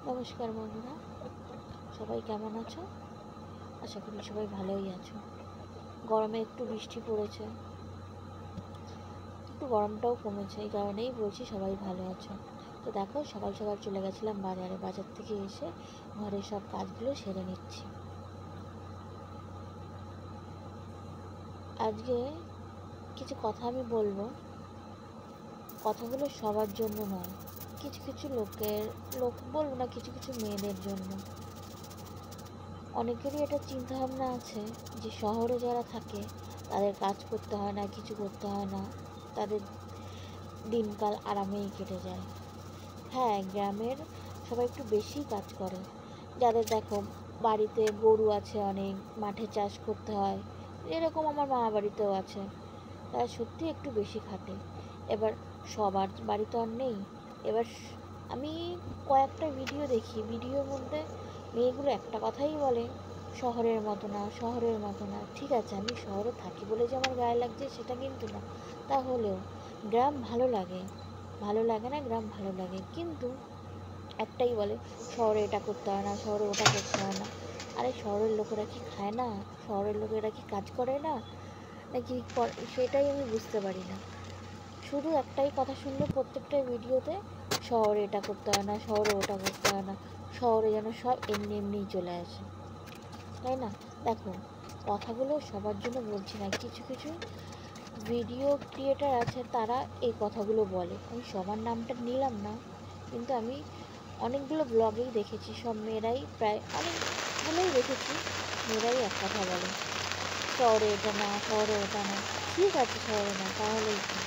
নমস্কার বন্ধুরা, সবাই কেমন আছো? আশা করি সবাই ভালোই আছো। গরমে একটু বৃষ্টি পড়েছে, একটু গরমটাও কমেছে, এই কারণেই বলছি সবাই ভালো আছো। তো দেখো, সকাল সকাল চলে গেছিলাম বাজারে। বাজার থেকে এসে ঘরের সব কাজগুলো সেরে নিচ্ছি। আজকে কিছু কথা আমি বলবো, কথাগুলো সবার জন্য নয়, কিছু কিছু লোক বলবো না, কিছু কিছু মেয়েদের জন্য। অনেকেরই এটা চিন্তাভাবনা আছে যে শহরে যারা থাকে তাদের কাজ করতে হয় না, কিছু করতে হয় না, তাদের দিনকাল আরামেই কেটে যায়। হ্যাঁ, গ্রামের সবাই একটু বেশি কাজ করে। যাদের দেখো বাড়িতে গরু আছে, অনেক মাঠে চাষ করতে হয়, এরকম আমার মামা বাড়িতেও আছে, তারা সত্যি একটু বেশি খাটে। এবার সবার বাড়ি তো আর নেই। এবার আমি কয়েকটা ভিডিও দেখি, ভিডিওর মধ্যে মেয়েগুলো একটা কথাই বলে, শহরের মতো না, শহরের মতো না। ঠিক আছে, আমি শহরে থাকি বলে যে আমার গায়ে লাগছে সেটা কিন্তু না। তাহলেও গ্রাম ভালো লাগে, ভালো লাগে না গ্রাম ভালো লাগে, কিন্তু একটাই বলে শহরে এটা করতে হয় না, শহরে ওটা করতে হয় না। আরে শহরের লোকেরা কি খায় না? শহরের লোকেরা কি কাজ করে না? নাকি সেটাই আমি বুঝতে পারি না। শুধু একটাই কথা শুনলে প্রত্যেকটা ভিডিওতে শহরে এটা করতে হয় না, শহরে ওটা করতে হয় না, শহরে যেন সব এমনি এমনিই চলে আসে, তাই না? দেখো, কথাগুলো সবার জন্য বলছি না, কিছু কিছু ভিডিও ক্রিয়েটার আছে তারা এই কথাগুলো বলে। আমি সবার নামটা নিলাম না, কিন্তু আমি অনেকগুলো ব্লগেই দেখেছি, সব মেয়েরাই, প্রায় অনেকগুলোই দেখেছি, মেয়েরাই এক কথা বলে, শহরে এটা না, শহরে ওটা না। ঠিক আছে, শহরে না, তাহলেই কি?